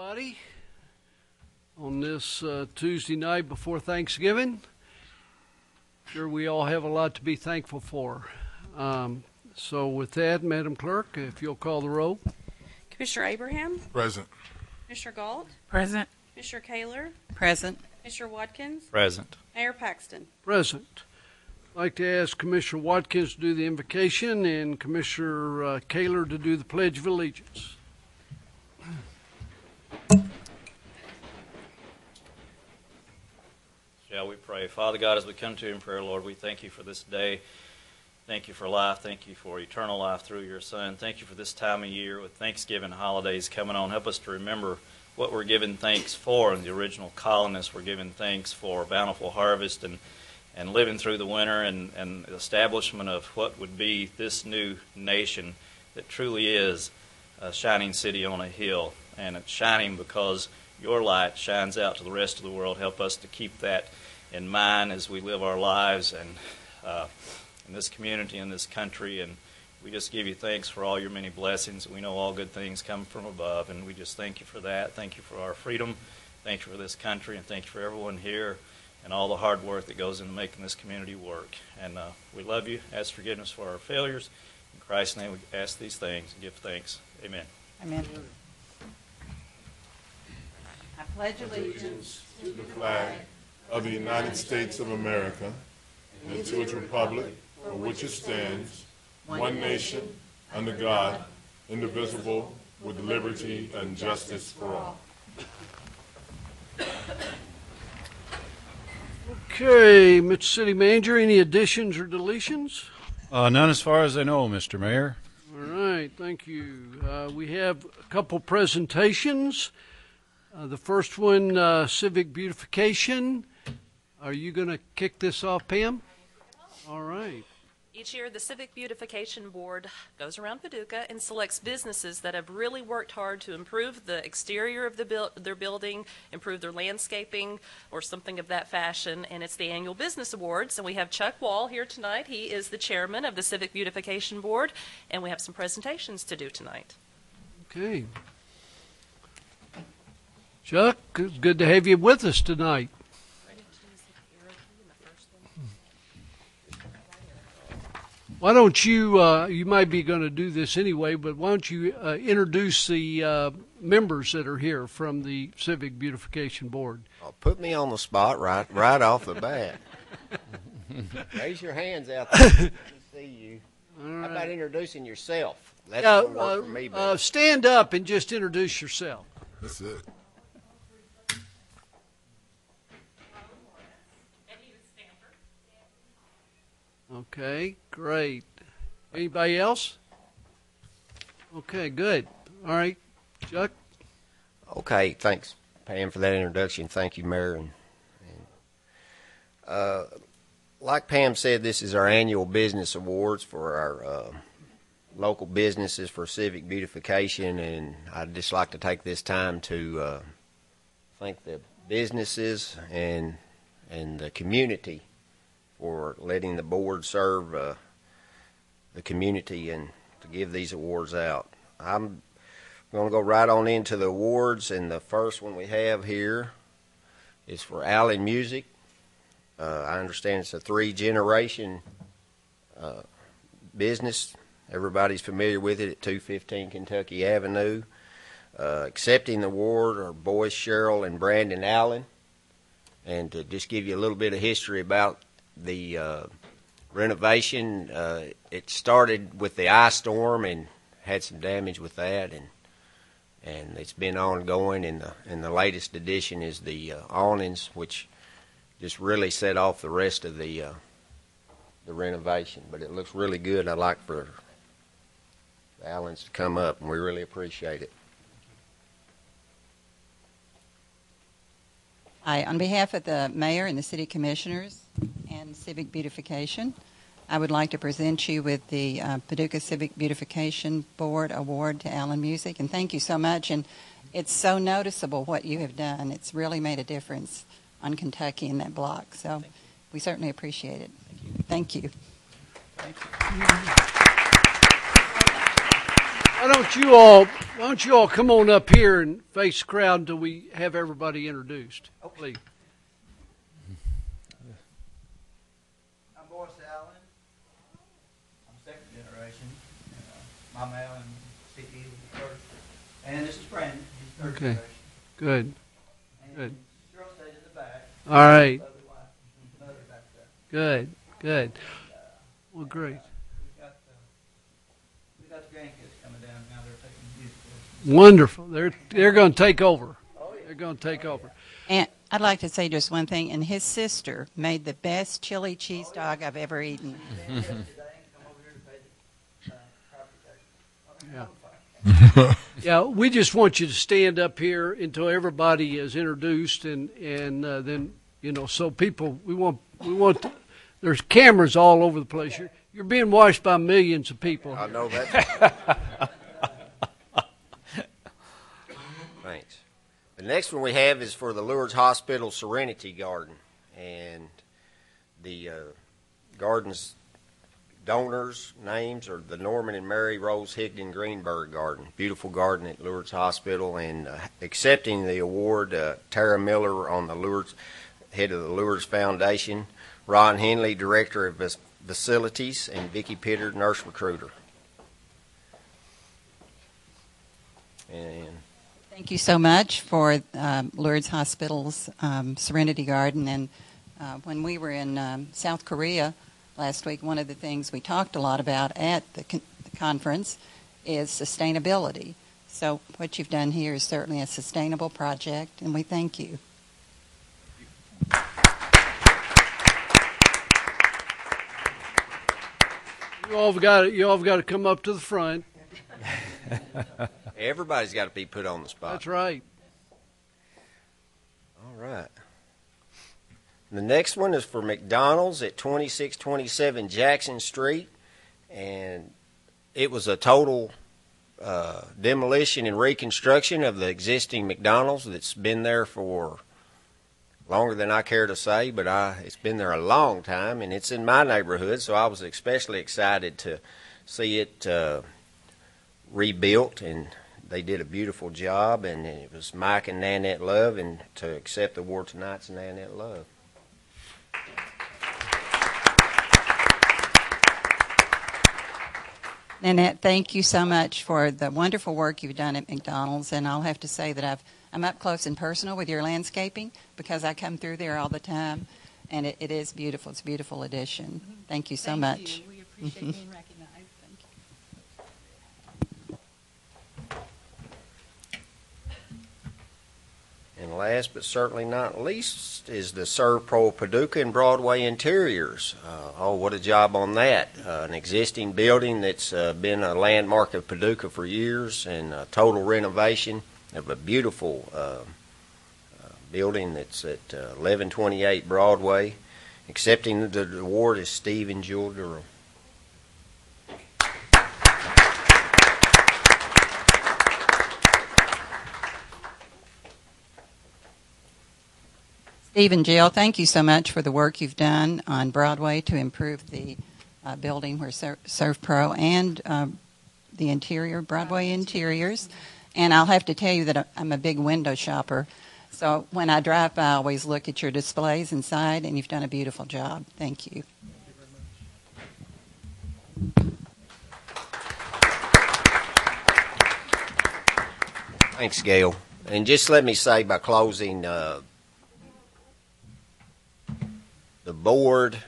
everybody, on this Tuesday night before Thanksgiving. Sure, we all have a lot to be thankful for. So with that, Madam Clerk, if you'll call the roll. Commissioner Abraham? Present. Commissioner Galt? Present. Commissioner Kaler? Present. Commissioner Watkins? Present. Mayor Paxton? Present. I'd like to ask Commissioner Watkins to do the invocation and Commissioner Kaler to do the Pledge of Allegiance. Shall we pray? Father God, as we come to you in prayer, Lord, we thank you for this day. Thank you for life. Thank you for eternal life through your Son. Thank you for this time of year with Thanksgiving holidays coming on. Help us to remember what we're giving thanks for. And the original colonists were giving thanks for bountiful harvest and living through the winter and the establishment of what would be this new nation that truly is a shining city on a hill. And it's shining because your light shines out to the rest of the world. Help us to keep that in mind as we live our lives and in this community, in this country. And we just give you thanks for all your many blessings. We know all good things come from above, and we just thank you for that. Thank you for our freedom. Thank you for this country, and thank you for everyone here and all the hard work that goes into making this community work. And we love you. Ask forgiveness for our failures. In Christ's name, we ask these things and give thanks. Amen. Amen. I pledge allegiance To the flag of the United States of America and to its republic for which it stands, one nation, under God, indivisible, with liberty and justice for all. Okay, Mr. City Manager, any additions or deletions? None as far as I know, Mr. Mayor. All right, thank you. We have a couple presentations. The first one, Civic Beautification. Are you going to kick this off, Pam? All right. Each year, the Civic Beautification Board goes around Paducah and selects businesses that have really worked hard to improve the exterior of their building, improve their landscaping, or something of that fashion. And it's the annual Business Awards. And we have Chuck Wall here tonight. He is the chairman of the Civic Beautification Board. And we have some presentations to do tonight. Okay. Chuck, it's good to have you with us tonight. Why don't you, you might be going to do this anyway, but why don't you introduce the members that are here from the Civic Beautification Board? Oh, put me on the spot right off the bat. Raise your hands out there. Let me see you. Right. How about introducing yourself? That's Yeah, gonna work for me better. stand up and just introduce yourself. That's it. Okay, great. Anybody else? Okay, good. All right, Chuck. Okay, thanks, Pam, for that introduction. Thank you, Mayor. Like Pam said, this is our annual business awards for our local businesses for civic beautification, and I'd just like to take this time to thank the businesses and the community for letting the board serve the community and to give these awards out. I'm going to go right on into the awards, and the first one we have here is for Allen Music. I understand it's a 3-generation business. Everybody's familiar with it at 215 Kentucky Avenue. Accepting the award are Boyce, Cheryl, and Brandon Allen. And to just give you a little bit of history about the renovation, it started with the ice storm and had some damage with that, and it's been ongoing. And the latest addition is the awnings, which just really set off the rest of the renovation. But it looks really good. I'd like for the Allens to come up, and we really appreciate it. Hi, on behalf of the mayor and the city commissioners and Civic Beautification, I would like to present you with the Paducah Civic Beautification Board Award to Allen Music, and thank you so much. And it's so noticeable what you have done. It's really made a difference on Kentucky in that block, so we certainly appreciate it. Thank you. Thank you. Why don't you all come on up here and face the crowd until we have everybody introduced, please. I'm Boris Allen. I'm second generation. Mama Allen, CE was first. And this is Brandon. He's third generation. Good. And Good. Cheryl stays in the back. All right. Lovely wife. Mother back there. Good. Well, great. We've got the grandkids coming down now. They're taking music lessons. Wonderful. They're going to take over. They're going to take over. And I'd like to say just one thing. And his sister made the best chili cheese dog I've ever eaten. Today, come over here to pay the property tax. Yeah. Yeah, we just want you to stand up here until everybody is introduced, and then so people we want. There's cameras all over the place. You're being watched by millions of people. I know that. Thanks. The next one we have is for the Lourdes Hospital Serenity Garden, and the garden's donors' names are the Norman and Mary Rose Higdon Greenberg Garden. Beautiful garden at Lourdes Hospital, and accepting the award, Tara Miller on the Lourdes, head of the Lourdes Foundation, Ron Henley, Director of Facilities, and Vicki Pitter, Nurse Recruiter. And Thank you so much for Lourdes Hospital's Serenity Garden. And when we were in South Korea last week, one of the things we talked a lot about at the conference is sustainability. So what you've done here is certainly a sustainable project, and we thank you. You all have got to come up to the front. everybody's got to be put on the spot. That's right. All right. The next one is for McDonald's at 2627 Jackson Street, and it was a total demolition and reconstruction of the existing McDonald's that's been there for longer than I care to say, but it's been there a long time, and it's in my neighborhood, so I was especially excited to see it rebuilt, and they did a beautiful job, and it was Mike and Nanette Love, and to accept the award tonight's Nanette Love. Nanette, thank you so much for the wonderful work you've done at McDonald's, and I'll have to say that I'm up close and personal with your landscaping because I come through there all the time, and it is beautiful. It's a beautiful addition. Thank you so much. Thank you. We appreciate being recognized. Thank you. And last but certainly not least is the ServPro Paducah and Broadway Interiors. What a job on that. An existing building that's been a landmark of Paducah for years, and a total renovation of a beautiful building that's at 1128 Broadway. Accepting the award is Steve and Jewel Durham. Steve and Jill, thank you so much for the work you've done on Broadway to improve the building where ServPro and the interior, Broadway interiors. And I'll have to tell you that I'm a big window shopper. So when I drive by, I always look at your displays inside, and you've done a beautiful job. Thank you. Thanks, Gail. And just let me say by closing, the board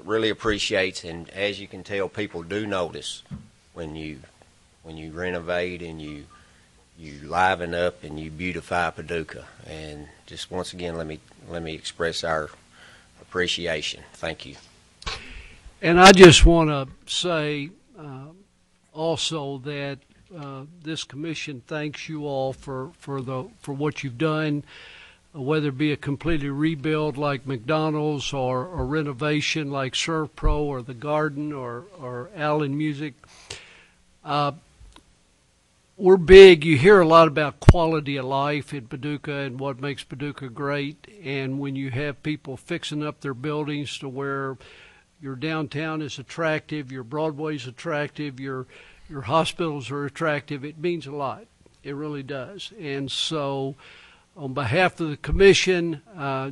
really appreciates, and as you can tell, people do notice when you renovate and you liven up and you beautify Paducah. And just once again, let me express our appreciation. Thank you. And I just want to say also that this commission thanks you all for what you've done, whether it be a completely rebuild like McDonald's or a renovation like ServPro or the Garden or Allen Music. We're big. You hear a lot about quality of life in Paducah and what makes Paducah great. And when you have people fixing up their buildings to where your downtown is attractive, your Broadway's attractive, your your hospitals are attractive. It means a lot. It really does. And so on behalf of the commission,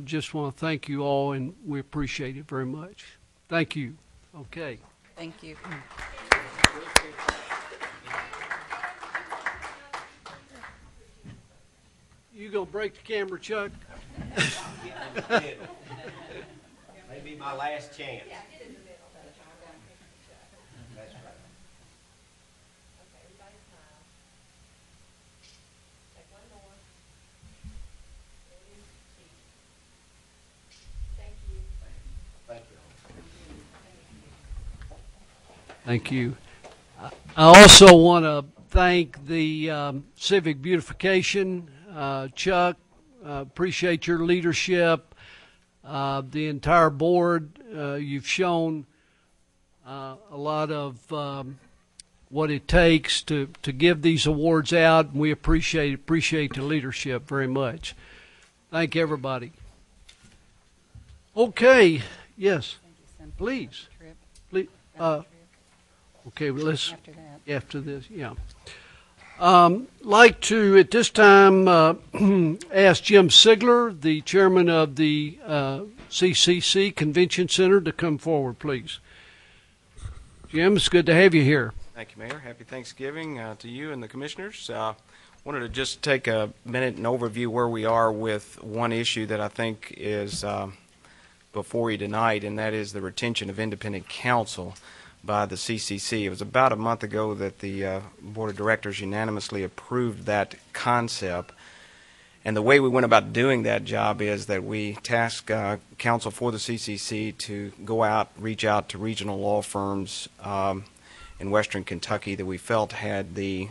just want to thank you all, and we appreciate it very much. Thank you. Okay. Thank you. You gonna break the camera, Chuck? Maybe my last chance. That's right. Thank you. I also want to thank the Civic Beautification, Chuck. Appreciate your leadership. The entire board, you've shown a lot of what it takes to give these awards out, and we appreciate the leadership very much. Thank everybody. Okay, yes, please. Please. Okay, well, let's after this, yeah. Like to at this time ask Jim Sigler, the chairman of the CCC Convention Center, to come forward, please. Jim, it's good to have you here. Thank you, Mayor. Happy Thanksgiving to you and the commissioners. Wanted to just take a minute and overview where we are with one issue that I think is before you tonight, and that is the retention of independent counsel by the CCC. It was about a month ago that the Board of Directors unanimously approved that concept. And the way we went about doing that job is that we tasked counsel for the CCC to go out, reach out to regional law firms in western Kentucky that we felt had the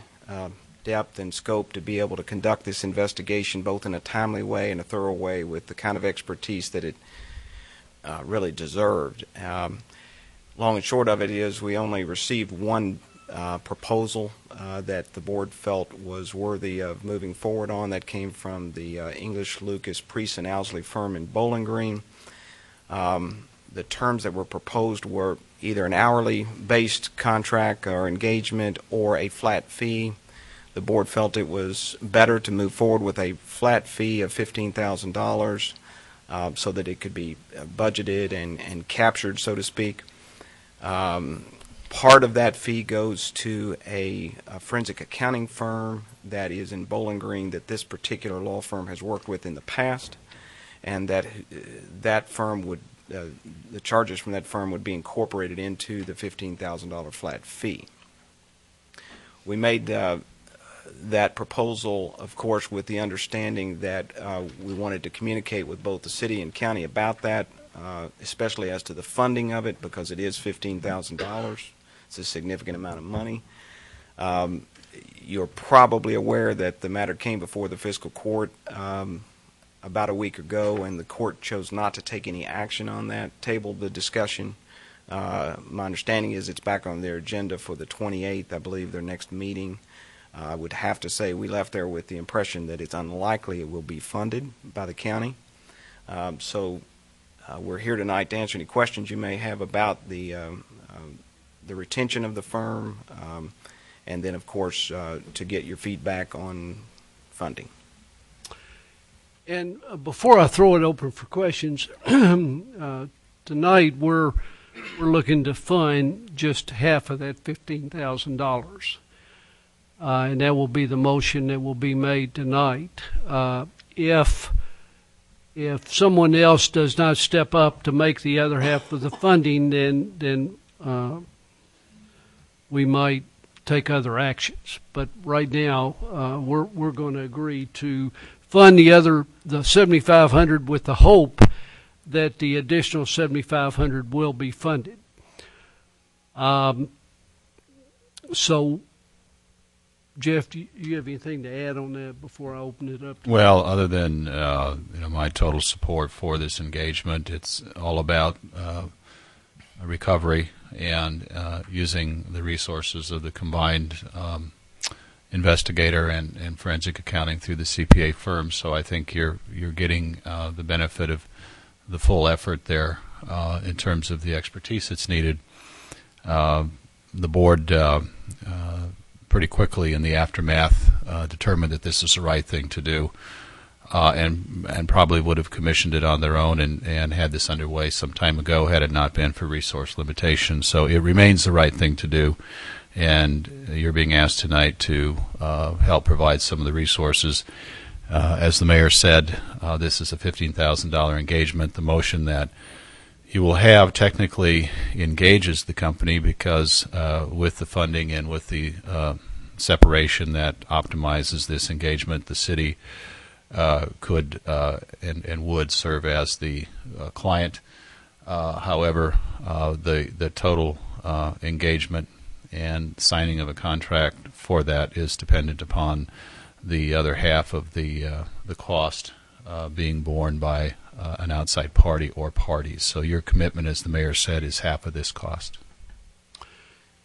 depth and scope to be able to conduct this investigation both in a timely way and a thorough way with the kind of expertise that it really deserved. Long and short of it is we only received one proposal that the board felt was worthy of moving forward on. That came from the English, Lucas, Priest, and Owsley firm in Bowling Green. The terms that were proposed were either an hourly-based contract or engagement or a flat fee. The board felt it was better to move forward with a flat fee of $15,000 so that it could be budgeted and captured, so to speak. Part of that fee goes to a forensic accounting firm that is in Bowling Green that this particular law firm has worked with in the past, and that firm would the charges from that firm would be incorporated into the $15,000 flat fee. We made that proposal, of course, with the understanding that we wanted to communicate with both the city and county about that, especially as to the funding of it, because it is $15,000. It's a significant amount of money. You're probably aware that the matter came before the fiscal court about a week ago, and the court chose not to take any action on that, tabled the discussion. My understanding is it's back on their agenda for the 28th, I believe, their next meeting. I would have to say we left there with the impression that it's unlikely it will be funded by the county. So we're here tonight to answer any questions you may have about the retention of the firm, and then, of course, to get your feedback on funding. And before I throw it open for questions, tonight we're looking to fund just half of that $15,000. And that will be the motion that will be made tonight. If someone else does not step up to make the other half of the funding, then we might take other actions. But right now, we're going to agree to fund the $7,500 with the hope that the additional $7,500 will be funded. So, Jeff, do you have anything to add on that before I open it up? Well, other than my total support for this engagement, it's all about recovery and using the resources of the combined investigator and forensic accounting through the CPA firm. So I think you're getting the benefit of the full effort there in terms of the expertise that's needed. the board pretty quickly in the aftermath determined that this is the right thing to do, and probably would have commissioned it on their own and had this underway some time ago had it not been for resource limitations. So it remains the right thing to do, and you're being asked tonight to help provide some of the resources. As the mayor said, this is a $15,000 engagement. The motion that you will have technically engages the company because with the funding and with the separation that optimizes this engagement, the city could and would serve as the client. However, the total engagement and signing of a contract for that is dependent upon the other half of the cost being borne by an outside party or parties. So your commitment, as the mayor said, is half of this cost.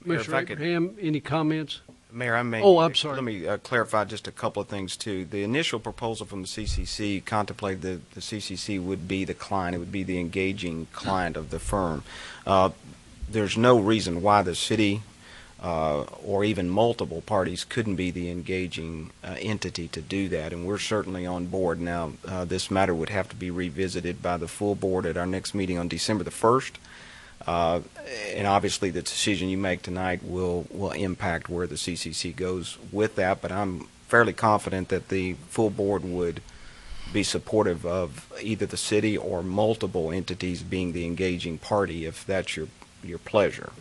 Mayor, Mr. Abraham, any comments? Mayor, I may. Oh, I'm sorry. Let me clarify just a couple of things too. The initial proposal from the CCC contemplated that the CCC would be the client; it would be the engaging client of the firm. There's no reason why the city or even multiple parties couldn't be the engaging entity to do that, and we're certainly on board. Now, this matter would have to be revisited by the full board at our next meeting on December the 1st. And obviously the decision you make tonight will impact where the CCC goes with that, but I'm fairly confident that the full board would be supportive of either the city or multiple entities being the engaging party if that's your pleasure.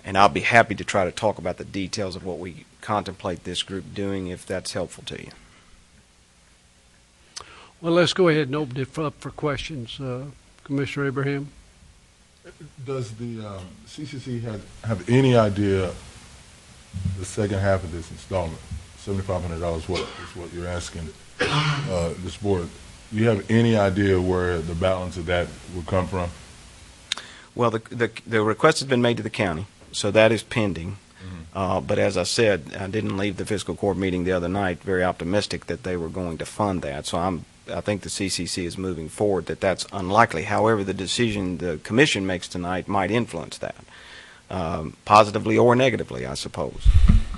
And I'll be happy to try to talk about the details of what we contemplate this group doing if that's helpful to you. Well, let's go ahead and open it up for questions. Commissioner Abraham? Does the CCC have any idea the second half of this installment, $7,500 is what you're asking this board? Do you have any idea where the balance of that will come from? Well, the request has been made to the county, so that is pending. But as I said, I didn't leave the fiscal court meeting the other night very optimistic that they were going to fund that. So I think the CCC is moving forward that that's unlikely. However, the decision the commission makes tonight might influence that, positively or negatively, I suppose.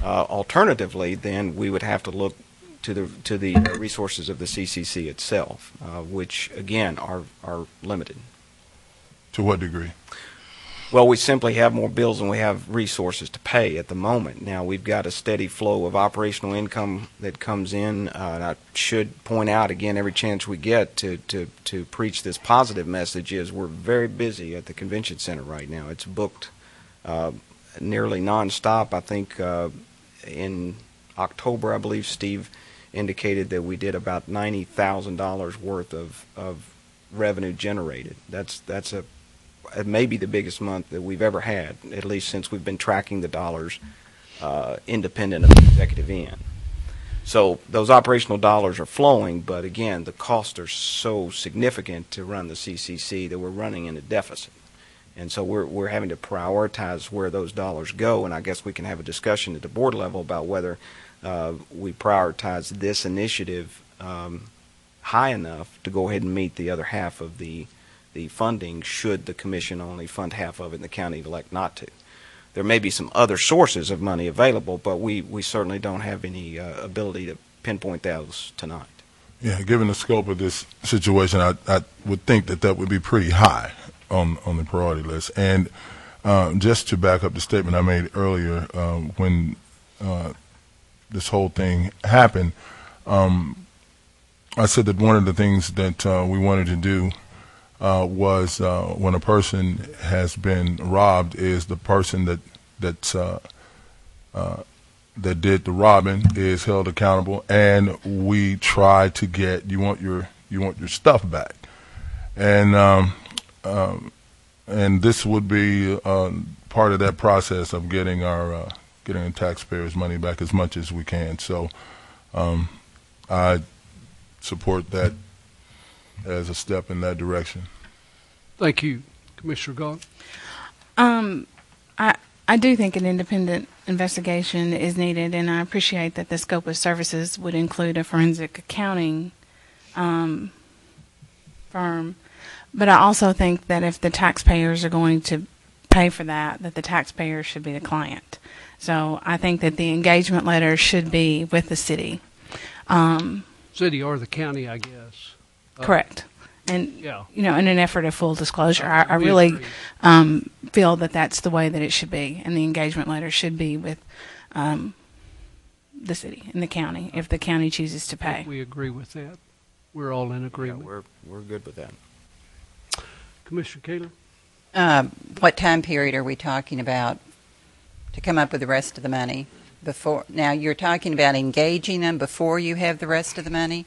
Alternatively, then we would have to look to the resources of the CCC itself, which again are limited. To what degree? Well, we simply have more bills than we have resources to pay at the moment. Now, we've got a steady flow of operational income that comes in. And I should point out again, every chance we get to preach this positive message is we're very busy at the convention center right now. It's booked nearly nonstop. I think in October, I believe Steve indicated that we did about $90,000 worth of revenue generated. That's maybe the biggest month that we've ever had, at least since we've been tracking the dollars independent of the executive end. So those operational dollars are flowing, but again, the costs are so significant to run the CCC that we're running in a deficit. And so we're having to prioritize where those dollars go, and I guess we can have a discussion at the board level about whether we prioritize this initiative high enough to go ahead and meet the other half of the funding should the commission only fund half of it and the county elect not to. There may be some other sources of money available, but we certainly don't have any ability to pinpoint those tonight. Yeah, given the scope of this situation, I would think that would be pretty high on the priority list. And just to back up the statement I made earlier, when this whole thing happened, I said that one of the things that we wanted to do was when a person has been robbed is the person that did the robbing is held accountable, and we try to get you want your stuff back, and this would be part of that process of getting the taxpayers' money back as much as we can. So I support that as a step in that direction. Thank you, Commissioner Galt. I do think an independent investigation is needed, and I appreciate that the scope of services would include a forensic accounting firm. But I also think that if the taxpayers are going to pay for that, that the taxpayer should be the client. So I think that the engagement letter should be with the city. City or the county, I guess. Correct. And, Yeah. in an effort of full disclosure, I We really agree. feel that that's the way that it should be, and the engagement letter should be with the city and the county if the county chooses to pay. We agree with that. We're all in Yeah, agreement. we're good with that. Commissioner Kaler? What time period are we talking about to come up with the rest of the money? Before, now, you're talking about engaging them before you have the rest of the money?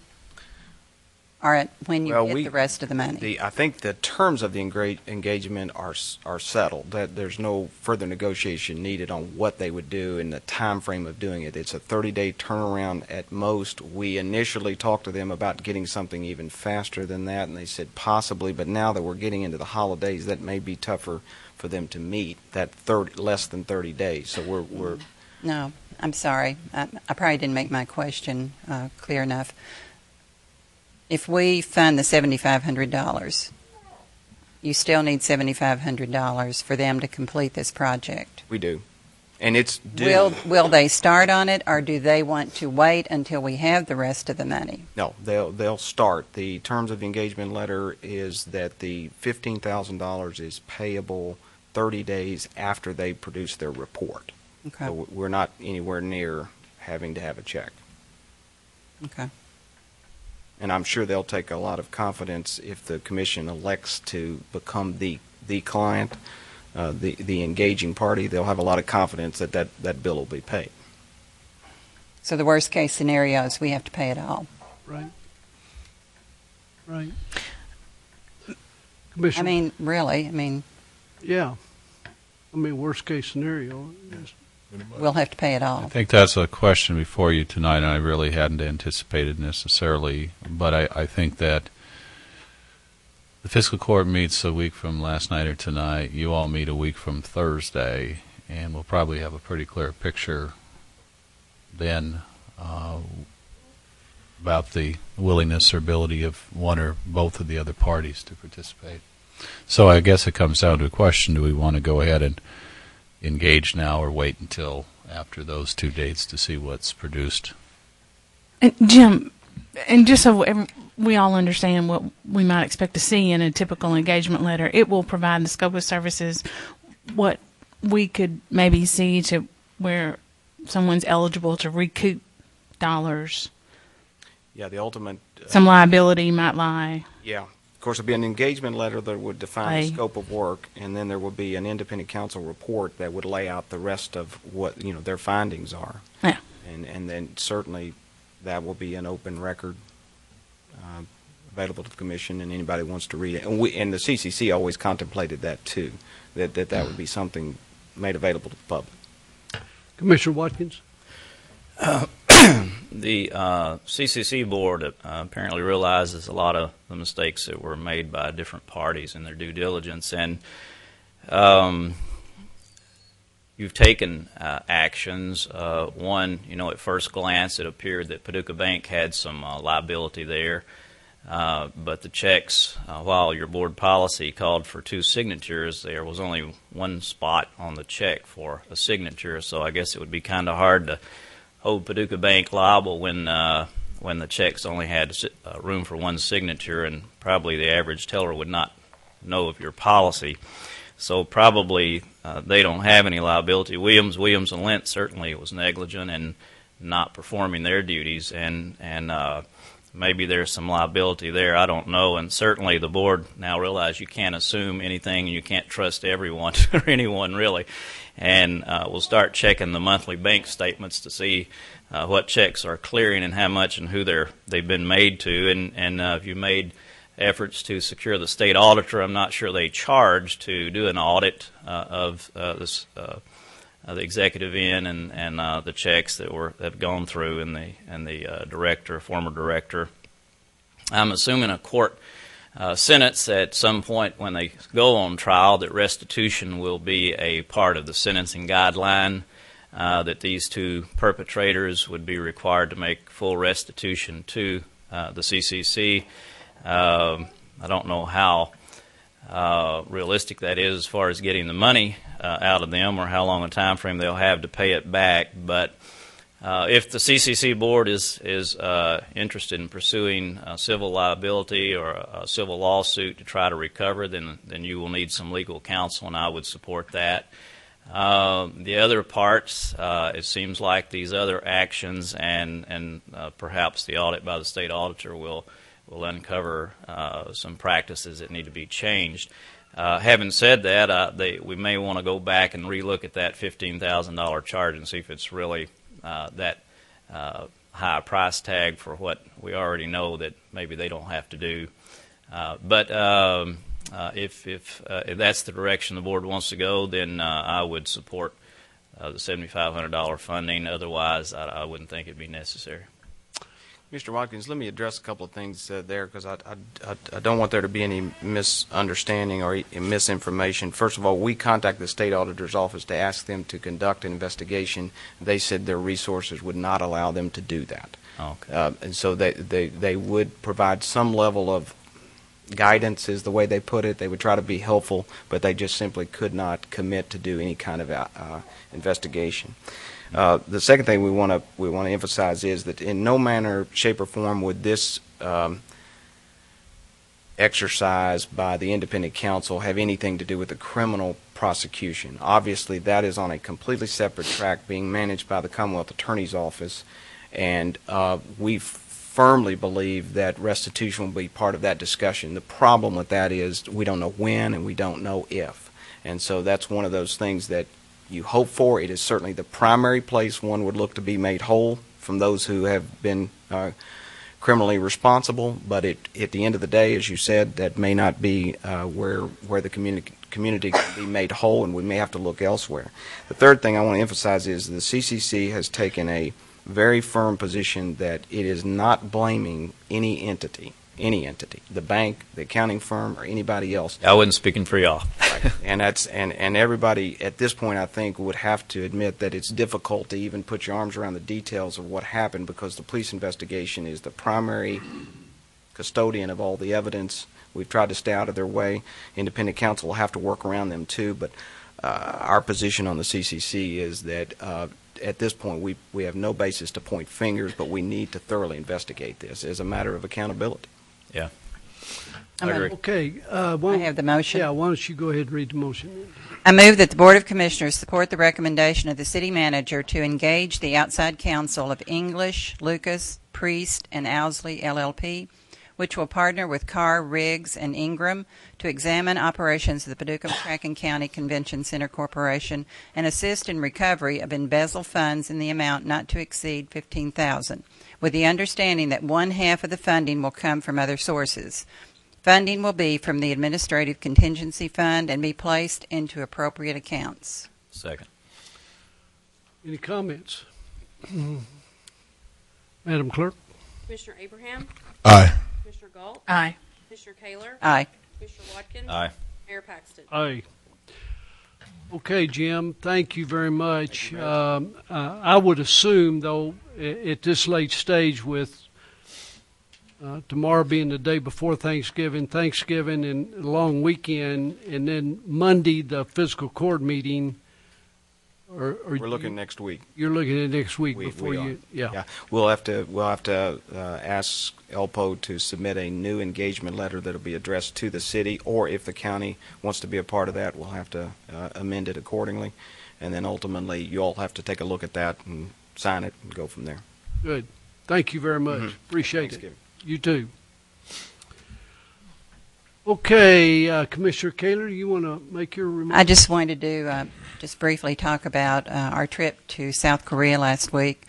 Or when you Well, get the rest of the money? I think the terms of the engagement are settled. That there's no further negotiation needed on what they would do and the time frame of doing it. It's a 30-day turnaround at most. We initially talked to them about getting something even faster than that, and they said possibly. But now that we're getting into the holidays, that may be tougher for them to meet that less than 30 days. So we're No, I'm sorry. I probably didn't make my question clear enough. If we fund the $7,500, you still need $7,500 for them to complete this project. we do, and it's due. Will they start on it, or do they want to wait until we have the rest of the money? No, they'll start. The terms of the engagement letter is that the $15,000 is payable 30 days after they produce their report. Okay. So we're not anywhere near having to have a check. Okay. And I'm sure they'll take a lot of confidence if the commission elects to become the client, the engaging party. They'll have a lot of confidence that bill will be paid. So the worst case scenario is we have to pay it all. Right. Right. I Commissioner? mean, really, Yeah. Worst case scenario. Yes. we'll have to pay it I all. think that's a question before you tonight, and I really hadn't anticipated necessarily, but I think that the fiscal court meets a week from last night or tonight. You all meet a week from Thursday, and we'll probably have a pretty clear picture then about the willingness or ability of one or both of the other parties to participate. So I guess it comes down to a question: do we want to go ahead and engage now or wait until after those 2 dates to see what's produced? And Jim, and just so we all understand what we might expect to see in a typical engagement letter, it will provide the scope of services, what we could maybe see to where someone's eligible to recoup dollars. Yeah, the ultimate. Some liability might lie. Yeah. Of course, there'll be an engagement letter that would define the Aye. scope of work, and then there will be an independent counsel report that would lay out the rest of what their findings are. Yeah. And then certainly that will be an open record available to the commission, and anybody wants to read it. And the CCC always contemplated that too, that would be something made available to the public. Commissioner Watkins? The CCC board apparently realizes a lot of the mistakes that were made by different parties in their due diligence, and you've taken actions. One, at first glance, it appeared that Paducah Bank had some liability there, but the checks, while your board policy called for 2 signatures, there was only 1 spot on the check for a signature, so I guess it would be kind of hard to hold Paducah Bank liable when the checks only had room for 1 signature, and probably the average teller would not know of your policy. So probably they don't have any liability. Williams and Lent certainly was negligent in not performing their duties, and maybe there's some liability there. I don't know, and certainly the board now realize you can't assume anything, and you can't trust everyone or anyone really. And we'll start checking the monthly bank statements to see what checks are clearing and how much and who they've been made to. And if you made efforts to secure the state auditor, I'm not sure they charge to do an audit of the executive end and the checks that have gone through and the director, former director. I'm assuming a court sentence at some point when they go on trial that restitution will be a part of the sentencing guideline, that these 2 perpetrators would be required to make full restitution to the CCC. I don't know how realistic that is as far as getting the money out of them or how long a time frame they'll have to pay it back. But if the CCC board is interested in pursuing civil liability or a civil lawsuit to try to recover, then you will need some legal counsel, and I would support that. The other parts, it seems like these other actions and perhaps the audit by the state auditor will uncover some practices that need to be changed. Having said that, we may want to go back and relook at that $15,000 charge and see if it's really that high price tag for what we already know that maybe they don't have to do. But if that's the direction the board wants to go, then I would support the $7,500 funding. Otherwise, I wouldn't think it'd be necessary. Mr. Watkins, let me address a couple of things there, because I don't want there to be any misunderstanding or misinformation. First of all, we contacted the state auditor's office to ask them to conduct an investigation. They said their resources would not allow them to do that. Okay. And so they would provide some level of guidance, is the way they put it. They would try to be helpful, but they just simply could not commit to do any kind of investigation. The second thing we want to emphasize is that in no manner, shape, or form would this exercise by the independent counsel have anything to do with the criminal prosecution. Obviously, that is on a completely separate track being managed by the Commonwealth Attorney's Office, and we firmly believe that restitution will be part of that discussion. The problem with that is we don't know when and we don't know if, and so that's one of those things that you hope for. It is certainly the primary place one would look to be made whole from those who have been criminally responsible, but at the end of the day, as you said, that may not be where the community can be made whole, and we may have to look elsewhere. The third thing I want to emphasize is the CCC has taken a very firm position that it is not blaming any entity, the bank, the accounting firm, or anybody else. I wasn't speaking for y'all. Right. And everybody at this point, I think, would have to admit that it's difficult to even put your arms around the details of what happened, because the police investigation is the primary custodian of all the evidence. We've tried to stay out of their way. Independent counsel will have to work around them too, but our position on the CCC is that at this point we have no basis to point fingers, but we need to thoroughly investigate this as a matter of accountability. Yeah. I agree. Okay. I have the motion. Yeah, why don't you go ahead and read the motion? I move that the Board of Commissioners support the recommendation of the City Manager to engage the outside counsel of English, Lucas, Priest, and Owsley LLP, which will partner with Carr, Riggs, and Ingram to examine operations of the Paducah McCracken County Convention Center Corporation and assist in recovery of embezzled funds in the amount not to exceed $15,000, with the understanding that one half of the funding will come from other sources. Funding will be from the Administrative Contingency Fund and be placed into appropriate accounts. Second. Any comments? Madam Clerk? Commissioner Abraham? Aye. Commissioner Galt? Aye. Commissioner Kaler? Aye. Commissioner Watkins? Aye. Mayor Paxton? Aye. Okay, Jim, thank you very much. I would assume, though, at this late stage with tomorrow being the day before Thanksgiving and a long weekend, and then Monday, the fiscal court meeting. We're looking next week. You're looking at next week We before are. you. Yeah. We'll have to ask ELPO to submit a new engagement letter that'll be addressed to the city, or if the county wants to be a part of that, we'll have to amend it accordingly, and then ultimately you all have to take a look at that and sign it and go from there. Good. Thank you very much. Appreciate it. Thanksgiving. You too. Okay, Commissioner Kaler, you want to make your remarks? I just wanted to just briefly talk about our trip to South Korea last week.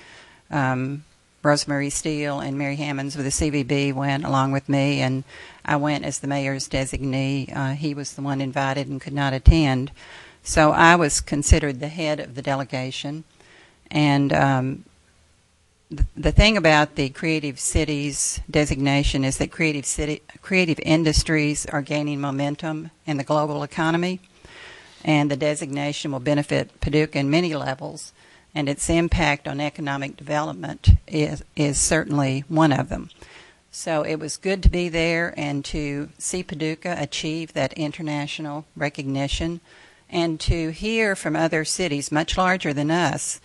Rosemary Steele and Mary Hammonds with the CVB went along with me, and I went as the mayor's designee. He was the one invited and could not attend. So I was considered the head of the delegation. And the thing about the Creative Cities designation is that creative industries are gaining momentum in the global economy, and the designation will benefit Paducah in many levels, and its impact on economic development is certainly one of them. So it was good to be there and to see Paducah achieve that international recognition, and to hear from other cities much larger than us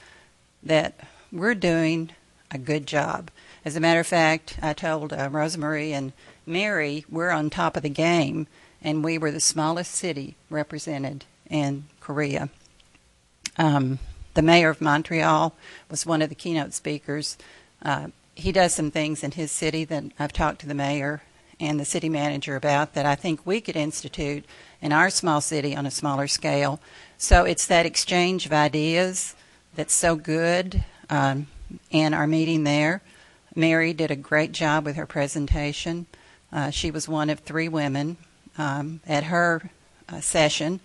that we're doing a good job. As a matter of fact, I told Rosemarie and Mary we're on top of the game, and we were the smallest city represented in Korea. The mayor of Montreal was one of the keynote speakers. He does some things in his city that I've talked to the mayor and the city manager about that I think we could institute in our small city on a smaller scale. So it's that exchange of ideas that's so good in our meeting there. Mary did a great job with her presentation. She was one of 3 women at her session.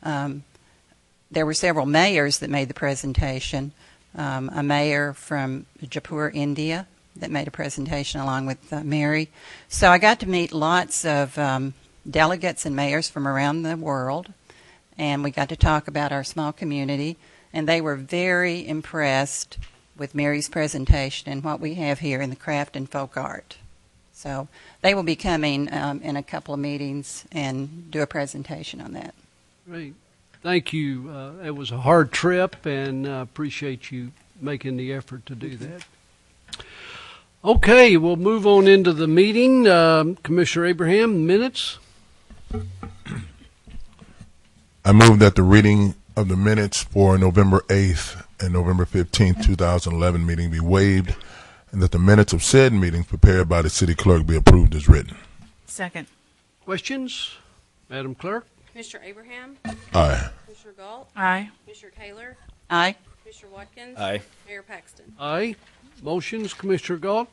There were several mayors that made the presentation. A mayor from Jaipur, India, that made a presentation along with Mary. So I got to meet lots of delegates and mayors from around the world, and we got to talk about our small community, and they were very impressed with Mary's presentation and what we have here in the craft and folk art. So they will be coming in a couple of meetings and do a presentation on that. Great. Thank you. It was a hard trip, and appreciate you making the effort to do that. Okay, we'll move on into the meeting. Commissioner Abraham, minutes. I move that the reading of the minutes for November 8th and November 15th, 2011 meeting be waived, and that the minutes of said meetings prepared by the city clerk be approved as written. Second. Questions? Madam Clerk? Commissioner Abraham? Aye. Commissioner Galt? Aye. Commissioner Kaler? Aye. Commissioner Watkins? Aye. Mayor Paxton? Aye. Motions, Commissioner Galt?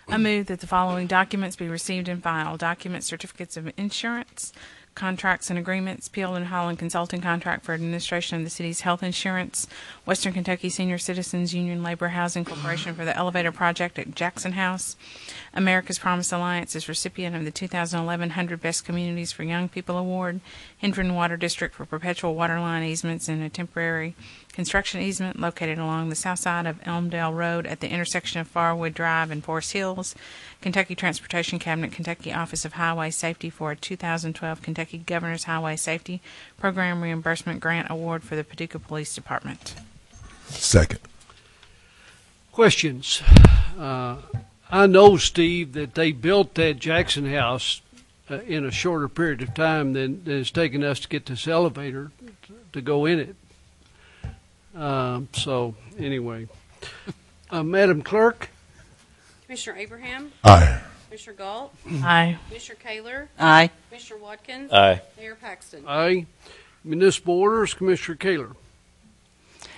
I move that the following documents be received and filed. Documents, certificates of insurance, contracts and agreements, Peel and Holland Consulting Contract for administration of the city's health insurance, Western Kentucky Senior Citizens Union Labor Housing Corporation for the elevator project at Jackson House, America's Promise Alliance is recipient of the 2011 100 Best Communities for Young People Award, Hendron Water District for perpetual water line easements and a temporary construction easement located along the south side of Elmdale Road at the intersection of Farwood Drive and Forest Hills, Kentucky Transportation Cabinet, Kentucky Office of Highway Safety for a 2012 Kentucky Governor's Highway Safety Program Reimbursement Grant Award for the Paducah Police Department. Second. Questions? I know, Steve, that they built that Jackson House in a shorter period of time than it's taken us to get this elevator to go in it. So, anyway. Madam Clerk? Commissioner Abraham? Aye. Commissioner Galt? Aye. Commissioner Kaler? Aye. Commissioner Watkins? Aye. Mayor Paxton? Aye. Municipal orders, Commissioner Kaler.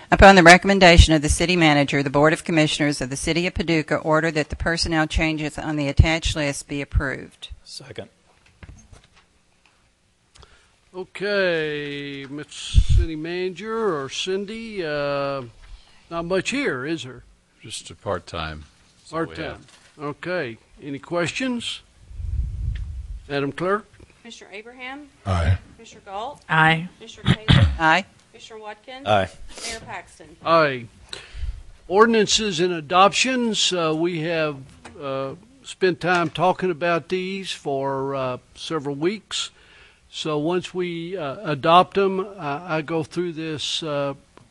Upon the recommendation of the city manager, the Board of Commissioners of the City of Paducah order that the personnel changes on the attached list be approved. Second. Okay, Mr. City Manager or Cindy, not much here, is there? Just a part-time. That's all we Part-time. have. Okay. Any questions? Madam Clerk? Commissioner Abraham? Aye. Commissioner Galt? Aye. Commissioner Kaler? Aye. Commissioner Watkins? Aye. Mayor Paxton? Aye. Ordinances and adoptions, we have spent time talking about these for several weeks. So once we adopt them, I go through this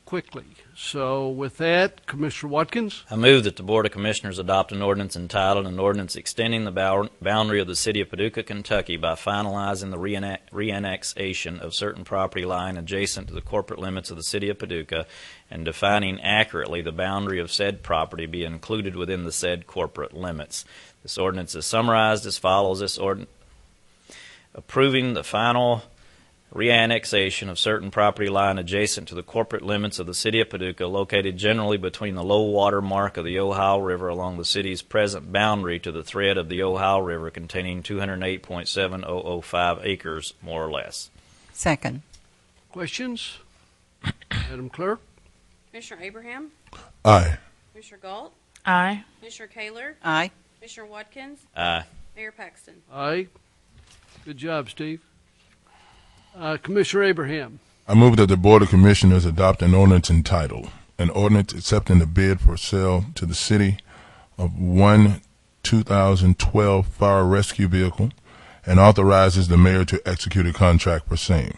quickly. So with that, Commissioner Watkins. I move that the Board of Commissioners adopt an ordinance entitled an ordinance extending the boundary of the city of Paducah, Kentucky by finalizing the reannexation of certain property line adjacent to the corporate limits of the city of Paducah and defining accurately the boundary of said property be included within the said corporate limits. This ordinance is summarized as follows. This ordinance approving the final reannexation of certain property line adjacent to the corporate limits of the city of Paducah, located generally between the low water mark of the Ohio River along the city's present boundary to the thread of the Ohio River, containing 208.7005 acres, more or less. Second. Questions? Madam Clerk? Commissioner Abraham? Aye. Commissioner Galt? Aye. Commissioner Kaler? Aye. Commissioner Watkins? Aye. Mayor Paxton? Aye. Good job, Steve. Commissioner Abraham. I move that the Board of Commissioners adopt an ordinance entitled, an ordinance accepting the bid for sale to the city of 1 2012 fire rescue vehicle and authorizes the mayor to execute a contract for same.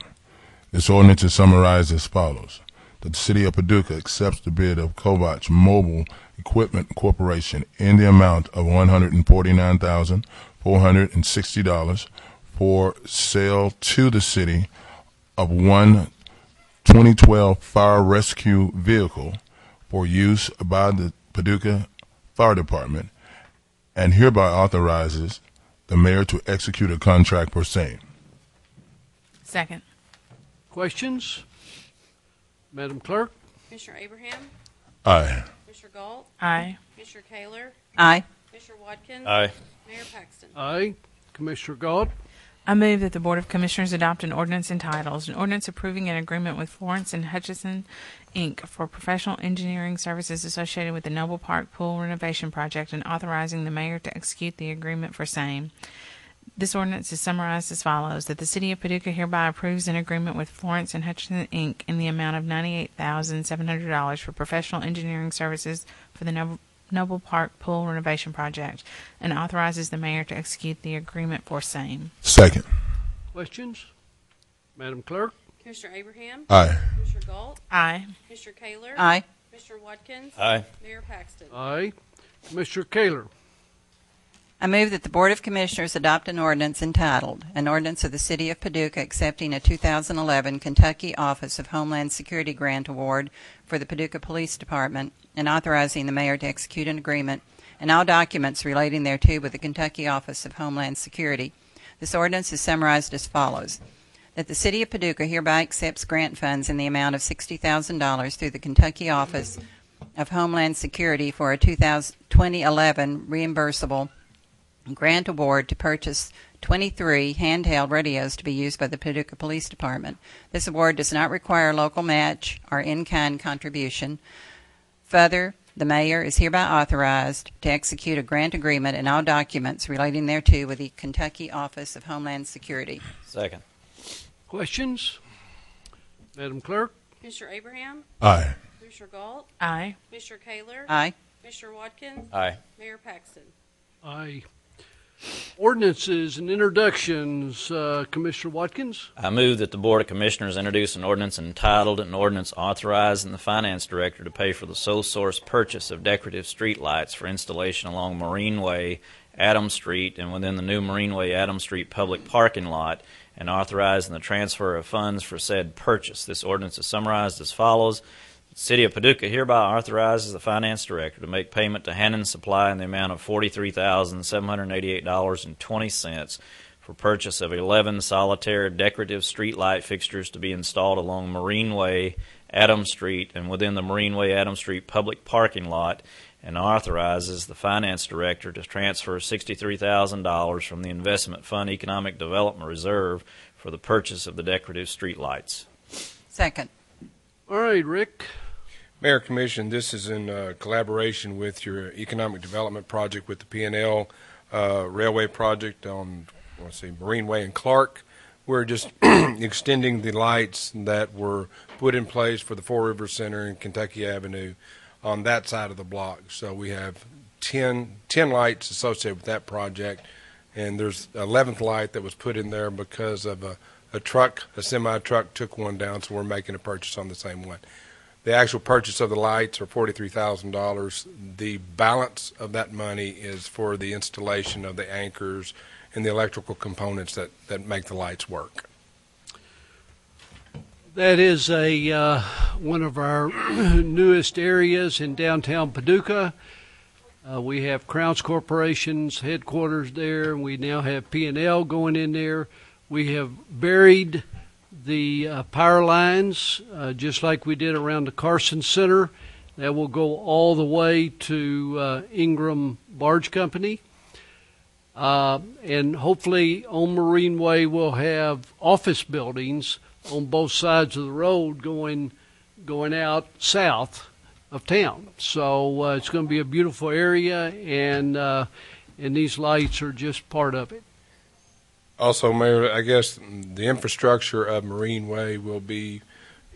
This ordinance is summarized as follows. That the city of Paducah accepts the bid of Kovach Mobile Equipment Corporation in the amount of $149,460 for sale to the city of one 2012 fire rescue vehicle for use by the Paducah Fire Department, and hereby authorizes the mayor to execute a contract for same. Second. Questions? Madam Clerk? Commissioner Abraham? Aye. Commissioner Galt? Aye. Commissioner Kaler? Aye. Commissioner Watkins? Aye. Mayor Paxton? Aye. Commissioner Galt? I move that the Board of Commissioners adopt an ordinance entitled, an ordinance approving an agreement with Florence and Hutchison, Inc. for professional engineering services associated with the Noble Park Pool renovation project and authorizing the mayor to execute the agreement for same. This ordinance is summarized as follows, that the City of Paducah hereby approves an agreement with Florence and Hutchison, Inc. in the amount of $98,700 for professional engineering services for the Noble Park Pool renovation project and authorizes the mayor to execute the agreement for same. Second. Questions? Madam Clerk? Commissioner Abraham? Aye. Commissioner Galt? Aye. Commissioner Kaler? Aye. Commissioner Watkins? Aye. Mayor Paxton? Aye. Commissioner Kaler? I move that the Board of Commissioners adopt an ordinance entitled, an ordinance of the City of Paducah accepting a 2011 Kentucky Office of Homeland Security grant award for the Paducah Police Department and authorizing the mayor to execute an agreement and all documents relating thereto with the Kentucky Office of Homeland Security. This ordinance is summarized as follows. That the City of Paducah hereby accepts grant funds in the amount of $60,000 through the Kentucky Office of Homeland Security for a 2011 reimbursable grant award to purchase 23 handheld radios to be used by the Paducah Police Department. This award does not require local match or in-kind contribution. Further, the mayor is hereby authorized to execute a grant agreement and all documents relating thereto with the Kentucky Office of Homeland Security. Second. Questions? Madam Clerk? Commissioner Abraham? Aye. Commissioner Galt? Aye. Commissioner Kaler? Aye. Commissioner Watkins? Aye. Mayor Paxton? Aye. Ordinances and introductions. Commissioner Watkins? I move that the Board of Commissioners introduce an ordinance entitled, an ordinance authorizing the Finance Director to pay for the sole source purchase of decorative street lights for installation along Marine Way, Adams Street, and within the new Marine Way, Adams Street public parking lot, and authorizing the transfer of funds for said purchase. This ordinance is summarized as follows. The City of Paducah hereby authorizes the Finance Director to make payment to Hannon Supply in the amount of $43,788.20 for purchase of 11 solitaire decorative street light fixtures to be installed along Marine Way, Adams Street, and within the Marine Way, Adams Street public parking lot, and authorizes the Finance Director to transfer $63,000 from the Investment Fund Economic Development Reserve for the purchase of the decorative street lights. Second. All right, Rick. Mayor Commission, this is in collaboration with your economic development project with the P&L railway project on, Marine Way and Clark. We're just extending the lights that were put in place for the Four Rivers Center and Kentucky Avenue on that side of the block. So we have 10 lights associated with that project, and there's 11th light that was put in there because of a semi-truck took one down, so we're making a purchase on the same one. The actual purchase of the lights are $43,000. The balance of that money is for the installation of the anchors and the electrical components that make the lights work. That is one of our newest areas in downtown Paducah. We have Crowns Corporation's headquarters there, and we now have P&L going in there. We have buried the power lines, just like we did around the Carson Center. That will go all the way to Ingram Barge Company. And hopefully on Marine Way we'll have office buildings on both sides of the road going out south of town. So it's going to be a beautiful area, and these lights are just part of it. Also, Mayor, I guess the infrastructure of Marine Way will be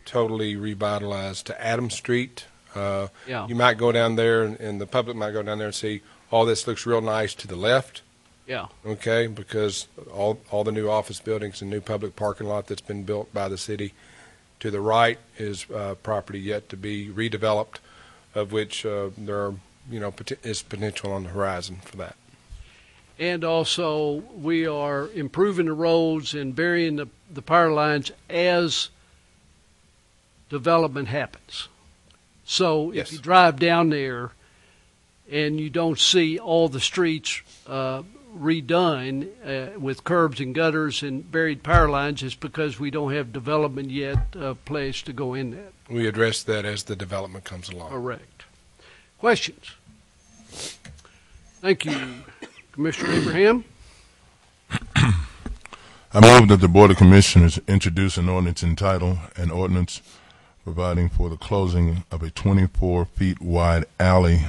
totally revitalized to Adams Street. Yeah. You might go down there, and the public might go down there and see all this looks real nice to the left. Yeah. Okay, because all the new office buildings and new public parking lot that's been built by the city. To the right is property yet to be redeveloped, of which there is potential on the horizon for that. And also, we are improving the roads and burying the power lines as development happens. So Yes. if you drive down there and you don't see all the streets redone with curbs and gutters and buried power lines, it's because we don't have development yet place to go in that. We address that as the development comes along. Correct. Questions? Thank you. Commissioner Abraham? I move that the Board of Commissioners introduce an ordinance entitled, an ordinance providing for the closing of a 24 feet wide alley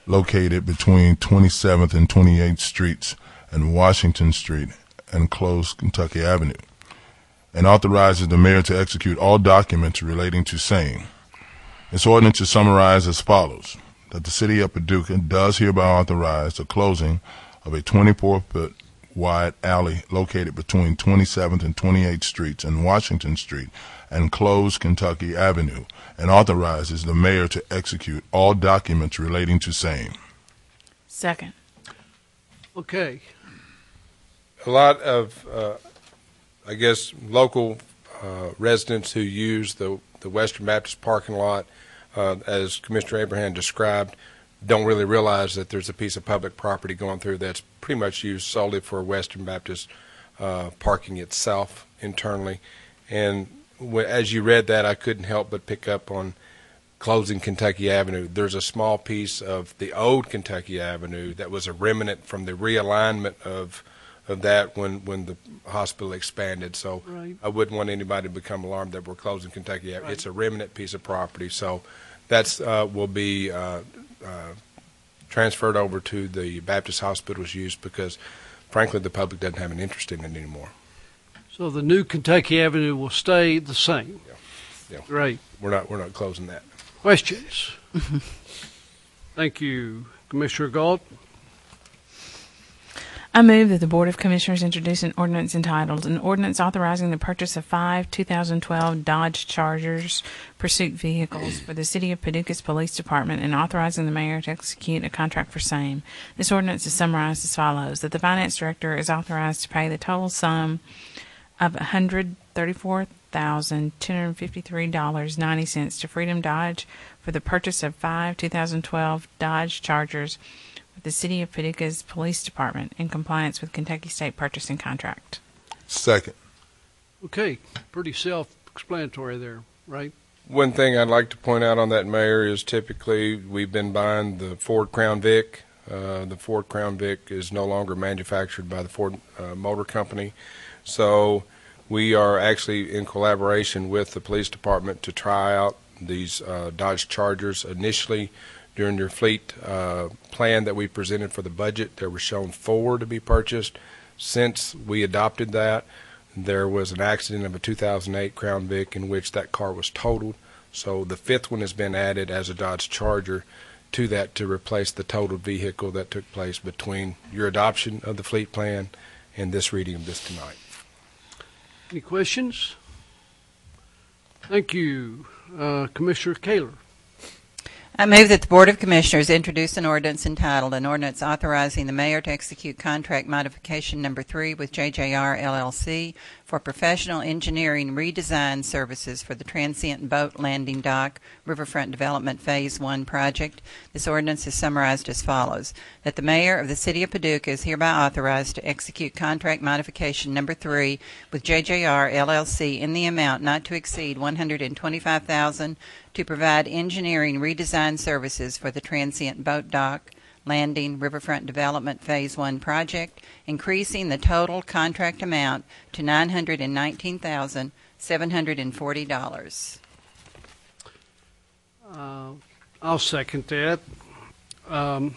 located between 27th and 28th Streets and Washington Street and close Kentucky Avenue, and authorizes the mayor to execute all documents relating to same. This ordinance is summarized as follows: that the city of Paducah does hereby authorize the closing of a 24-foot wide alley located between 27th and 28th Streets and Washington Street and close Kentucky Avenue, and authorizes the mayor to execute all documents relating to same. Second. Okay. A lot of, local residents who use the Western Baptist parking lot, as Commissioner Abraham described, don't really realize that there's a piece of public property going through that's pretty much used solely for Western Baptist parking itself internally. And as you read that, I couldn't help but pick up on closing Kentucky Avenue. There's a small piece of the old Kentucky Avenue that was a remnant from the realignment of that when the hospital expanded. So Right. I wouldn't want anybody to become alarmed that we're closing Kentucky Avenue. Right. It's a remnant piece of property. So that's will be transferred over to the Baptist hospital's use because, frankly, the public doesn't have an interest in it anymore. So the new Kentucky Avenue will stay the same. Yeah. Great. We're not closing that. Questions? Thank you. Commissioner Galt? I move that the Board of Commissioners introduce an ordinance entitled, an ordinance authorizing the purchase of 5 2012 Dodge Chargers pursuit vehicles for the City of Paducah's Police Department and authorizing the mayor to execute a contract for same. This ordinance is summarized as follows: that the finance director is authorized to pay the total sum of $134,253.90 to Freedom Dodge for the purchase of 5 2012 Dodge Chargers with the City of Paducah's Police Department in compliance with Kentucky State Purchasing Contract. Second. Okay. Pretty self-explanatory there, right? One thing I'd like to point out on that, Mayor, is typically we've been buying the Ford Crown Vic. The Ford Crown Vic is no longer manufactured by the Ford Motor Company. So we are actually in collaboration with the police department to try out these Dodge Chargers. Initially, during your fleet plan that we presented for the budget, there were shown 4 to be purchased. Since we adopted that, there was an accident of a 2008 Crown Vic in which that car was totaled. So the 5th one has been added as a Dodge Charger to that to replace the totaled vehicle that took place between your adoption of the fleet plan and this reading of this tonight. Any questions? Thank you. Commissioner Kaler? I move that the Board of Commissioners introduce an ordinance entitled, an ordinance authorizing the mayor to execute contract modification number 3 with JJR LLC for professional engineering redesign services for the transient boat landing dock riverfront development phase 1 project. This ordinance is summarized as follows: that the mayor of the city of Paducah is hereby authorized to execute contract modification number 3 with JJR LLC in the amount not to exceed $125,000 to provide engineering redesign services for the transient boat dock landing riverfront development phase 1 project, increasing the total contract amount to $919,740. I'll second that. And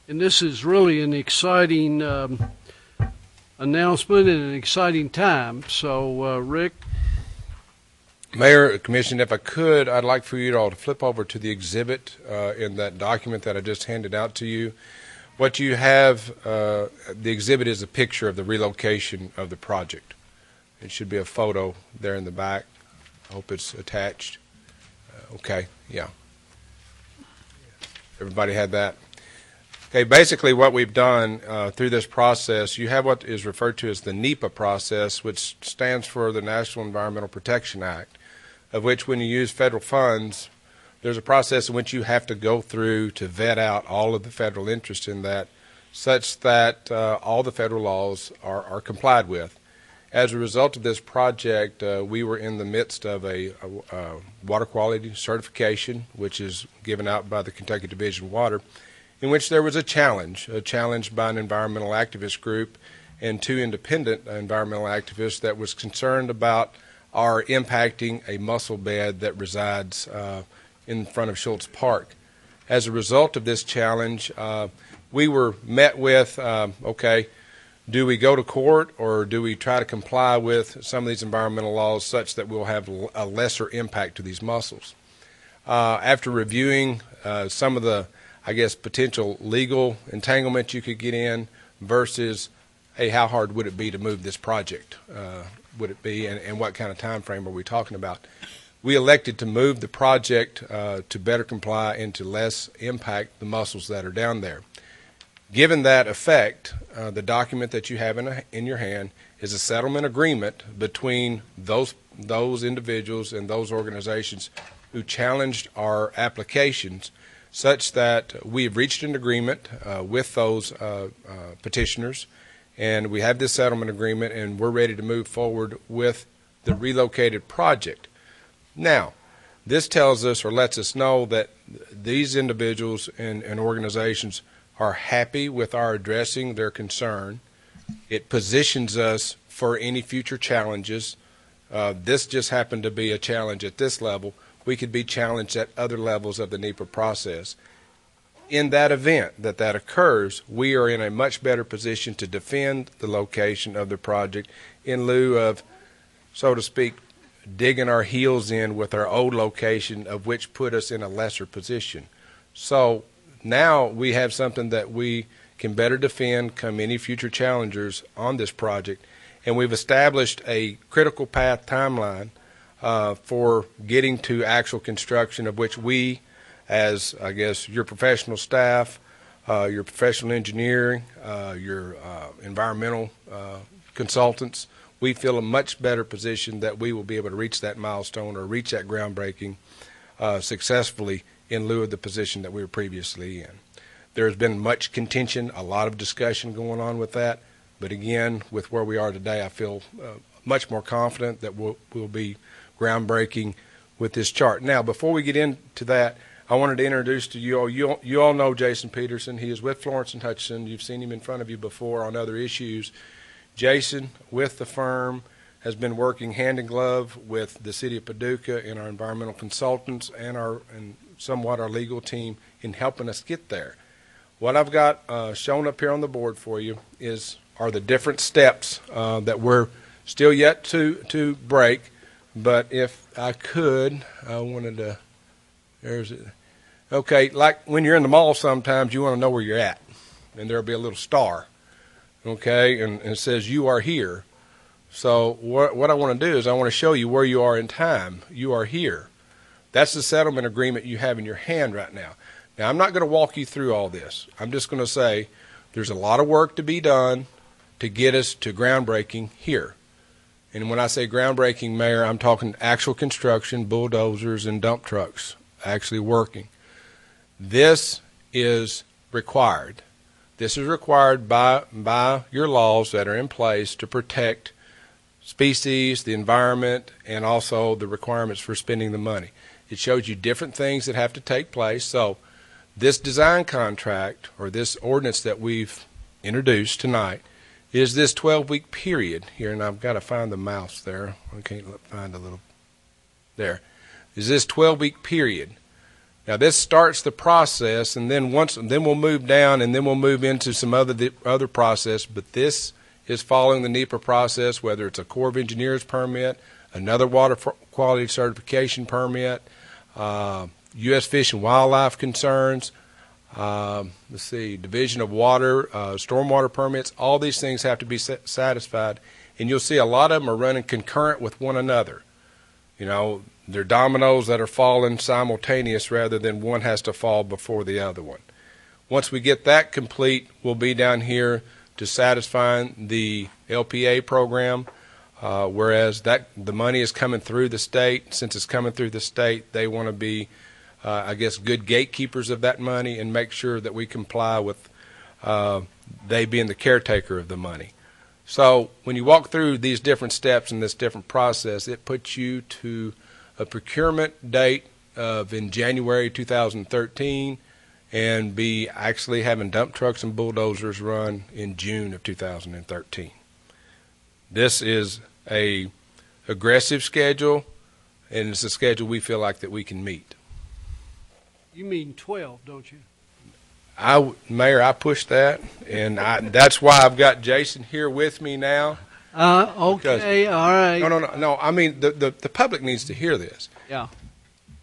this is really an exciting announcement and an exciting time. So, Rick? Mayor, Commission, if I could, I'd like for you all to flip over to the exhibit in that document that I just handed out to you. What you have, the exhibit is a picture of the relocation of the project. It should be a photo there in the back. I hope it's attached. Okay, yeah. Everybody had that? Okay, basically what we've done through this process, you have what is referred to as the NEPA process, which stands for the National Environmental Protection Act, of which when you use federal funds, there's a process in which you have to go through to vet out all of the federal interest in that, such that all the federal laws are complied with. As a result of this project, we were in the midst of a water quality certification, which is given out by the Kentucky Division of Water, in which there was a challenge by an environmental activist group and 2 independent environmental activists that was concerned about our impacting a mussel bed that resides in front of Schultz Park. As a result of this challenge, we were met with, okay, do we go to court or do we try to comply with some of these environmental laws such that we'll have a lesser impact to these mussels? After reviewing some of the, I guess, potential legal entanglement you could get in versus, hey, how hard would it be to move this project? Would it be, and what kind of time frame are we talking about? We elected to move the project to better comply and to less impact the mussels that are down there. Given that effect, the document that you have in your hand is a settlement agreement between those individuals and those organizations who challenged our applications, such that we have reached an agreement with those petitioners, and we have this settlement agreement, and we're ready to move forward with the relocated project. Now, this tells us or lets us know that these individuals and organizations are happy with our addressing their concern. It positions us for any future challenges. This just happened to be a challenge at this level. We could be challenged at other levels of the NEPA process. In that event that occurs, we are in a much better position to defend the location of the project in lieu of, so to speak, digging our heels in with our old location, of which put us in a lesser position. So now we have something that we can better defend come any future challengers on this project, and we've established a critical path timeline for getting to actual construction, of which we, as I guess your professional staff, your professional engineering, your environmental consultants, we feel a much better position that we will be able to reach that milestone or reach that groundbreaking successfully in lieu of the position that we were previously in. There has been much contention, a lot of discussion going on with that, but again, with where we are today, I feel much more confident that we'll be groundbreaking with this chart. Now, before we get into that, I wanted to introduce to you all, you all know Jason Peterson. He is with Florence and Hutchinson. You've seen him in front of you before on other issues. Jason, with the firm, has been working hand in glove with the City of Paducah and our environmental consultants and somewhat our legal team in helping us get there. What I've got shown up here on the board for you are the different steps that we're still yet to break. But if I could, I wanted to. There's it. Okay, like when you're in the mall, sometimes you want to know where you're at, and there'll be a little star. Okay, and it says you are here. So what I want to do is I want to show you where you are in time. You are here. That's the settlement agreement you have in your hand right now. Now, I'm not going to walk you through all this. I'm just going to say there's a lot of work to be done to get us to groundbreaking here. And when I say groundbreaking, Mayor, I'm talking actual construction, bulldozers and dump trucks actually working. This is required. This is required by your laws that are in place to protect species, the environment, and also the requirements for spending the money. It shows you different things that have to take place. So this design contract, or this ordinance that we've introduced tonight, is this 12-week period here, and I've got to find the mouse there. I can't find a little. There. Is this 12-week period. Now this starts the process, and then we'll move down, and then we'll move into some other process. But this is following the NEPA process, whether it's a Corps of Engineers permit, another water quality certification permit, U.S. Fish and Wildlife concerns, let's see, division of water, stormwater permits, all these things have to be satisfied. And you'll see a lot of them are running concurrent with one another. You know, they're dominoes that are falling simultaneous rather than one has to fall before the other one. Once we get that complete, we'll be down here to satisfying the LPA program, whereas the money is coming through the state. Since it's coming through the state, they want to be, I guess, good gatekeepers of that money and make sure that we comply with they being the caretaker of the money. So when you walk through these different steps in this different process, it puts you to a procurement date of in January 2013 and be actually having dump trucks and bulldozers run in June of 2013. This is a aggressive schedule, and it's a schedule we feel like that we can meet. You mean 12, don't you? Mayor, I pushed that, and that's why I've got Jason here with me now. Okay, all right. No. I mean, the public needs to hear this. Yeah.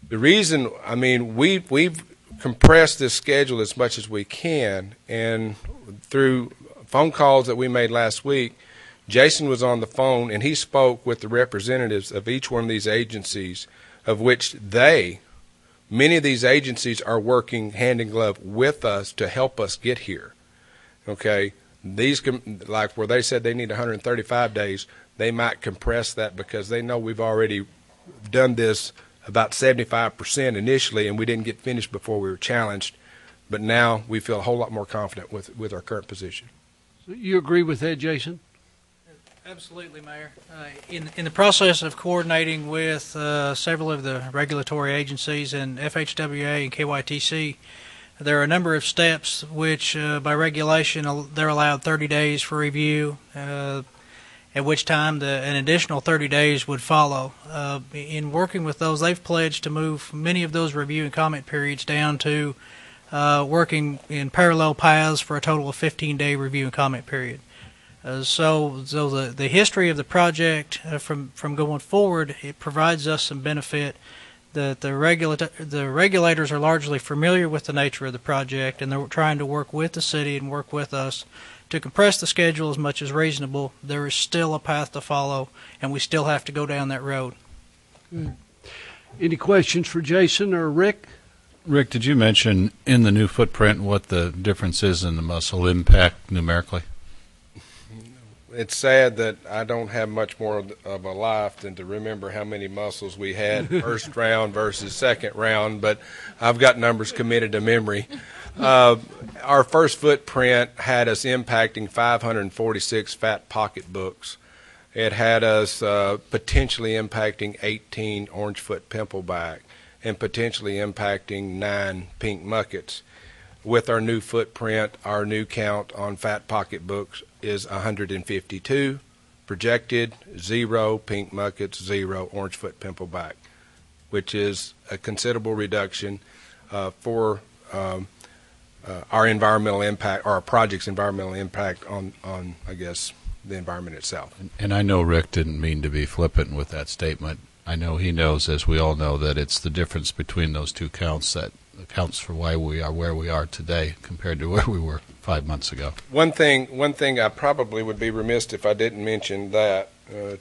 The reason, I mean, we've compressed this schedule as much as we can, and through phone calls that we made last week, Jason was on the phone, and he spoke with the representatives of each one of these agencies, of which many of these agencies are working hand in glove with us to help us get here. Okay? These, like where they said they need 135 days, they might compress that because they know we've already done this about 75% initially, and we didn't get finished before we were challenged. But now we feel a whole lot more confident with our current position. So you agree with that, Jason? Absolutely, Mayor. In the process of coordinating with several of the regulatory agencies and FHWA and KYTC, there are a number of steps which, by regulation, they're allowed 30 days for review, at which time an additional 30 days would follow. In working with those, they've pledged to move many of those review and comment periods down to working in parallel paths for a total of 15-day review and comment period. So the history of the project from going forward, it provides us some benefit. The regulators are largely familiar with the nature of the project, and they're trying to work with the city and work with us to compress the schedule as much as reasonable. There is still a path to follow, and we still have to go down that road. Any questions for Jason or Rick? Rick, did you mention in the new footprint what the difference is in the muscle impact numerically? It's sad that I don't have much more of a life than to remember how many muscles we had first round versus second round, but I've got numbers committed to memory. Our first footprint had us impacting 546 fat pocketbooks. It had us potentially impacting 18 orangefoot pimpleback and potentially impacting 9 pink muckets. With our new footprint, our new count on fat pocketbooks is 152, projected 0 pink muckets, 0 orangefoot pimpleback, which is a considerable reduction for our environmental impact, or our project's environmental impact on I guess, the environment itself. And I know Rick didn't mean to be flippant with that statement. I know he knows, as we all know, that it's the difference between those two counts that accounts for why we are where we are today compared to where we were 5 months ago. One thing I probably would be remiss if I didn't mention that.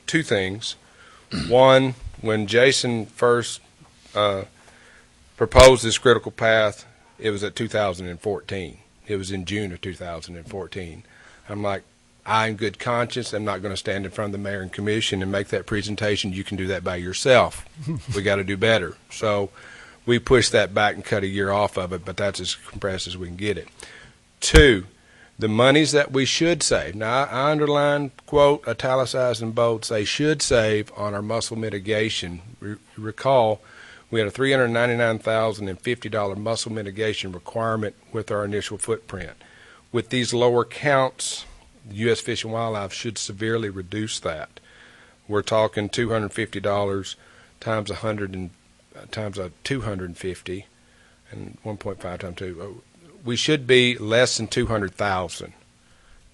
Two things. One, when Jason first proposed this critical path, it was at 2014. It was in June of 2014. I'm like, I, in good conscience, am not going to stand in front of the mayor and commission and make that presentation. You can do that by yourself. We got to do better. So we pushed that back and cut a year off of it, but that's as compressed as we can get it. Two, the monies that we should save. Now, I underline, quote, italicized and bold, say should save on our muscle mitigation. Recall, we had a $399,050 muscle mitigation requirement with our initial footprint. With these lower counts, the U.S. Fish and Wildlife should severely reduce that. We're talking $250 times 100 and times 250 and 1.5 times 2. We should be less than 200,000.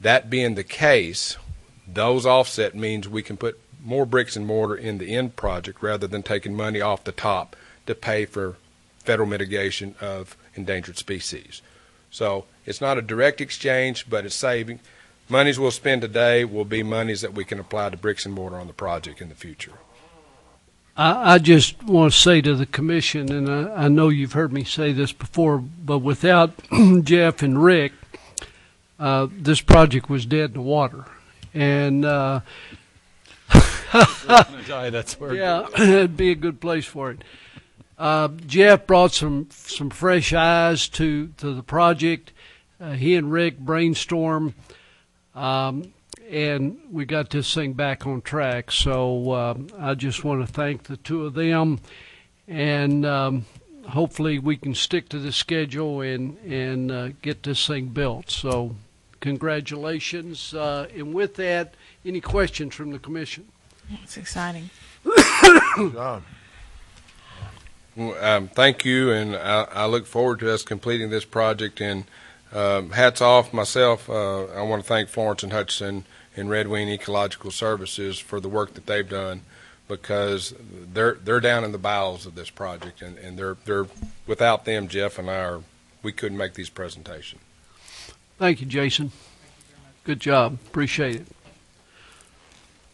That being the case, those offset means we can put more bricks and mortar in the end project rather than taking money off the top to pay for federal mitigation of endangered species. So it's not a direct exchange, but it's saving. Monies we'll spend today will be monies that we can apply to bricks and mortar on the project in the future. I just want to say to the commission, and I know you've heard me say this before, but without Jeff and Rick, this project was dead in the water. And That's where yeah, it'd be a good place for it. Jeff brought some fresh eyes to the project. He and Rick brainstormed, and we got this thing back on track. So I just want to thank the two of them, and hopefully we can stick to the schedule and get this thing built. So congratulations. And with that, any questions from the commission? It's exciting. Good job. Well, thank you, and I look forward to us completing this project. And hats off myself. I want to thank Florence and Hutchinson and Red Wing Ecological Services for the work that they've done, because they're down in the bowels of this project, and they're without them, Jeff and I we couldn't make these presentations. Thank you, Jason. Good job. Appreciate it.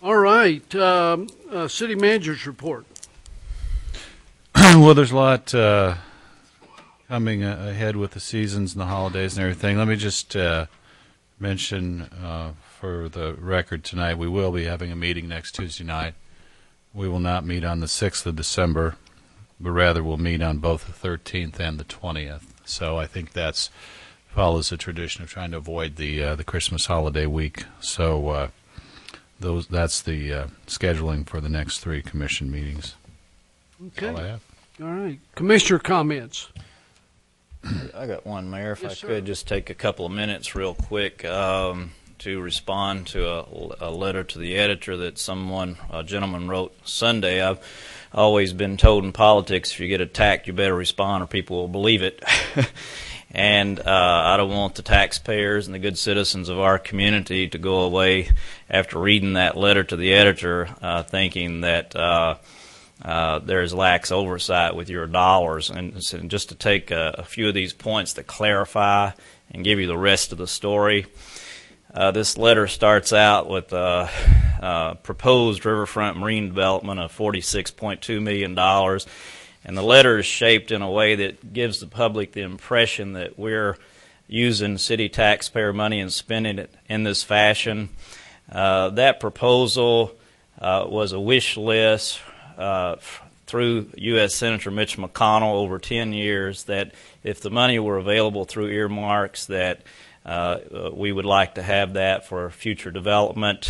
All right. City manager's report. Well, there's a lot coming ahead with the seasons and the holidays and everything. Let me just mention for the record tonight, we will be having a meeting next Tuesday night. We will not meet on the 6th of December, but rather we'll meet on both the 13th and the 20th. So I think that's follows the tradition of trying to avoid the Christmas holiday week. So that's the scheduling for the next 3 commission meetings. Okay. That's all I have. All right. Commissioner comments. I got one, Mayor. If Yes, I sir. could just take a couple of minutes real quick to respond to a letter to the editor that a gentleman wrote Sunday. I've always been told in politics, if you get attacked, you better respond or people will believe it. And I don't want the taxpayers and the good citizens of our community to go away after reading that letter to the editor thinking that there's lax oversight with your dollars. And just to take a few of these points to clarify and give you the rest of the story, this letter starts out with proposed riverfront marine development of $46.2 million. And the letter is shaped in a way that gives the public the impression that we're using city taxpayer money and spending it in this fashion. That proposal was a wish list through U.S. Senator Mitch McConnell over 10 years, that if the money were available through earmarks, that we would like to have that for future development.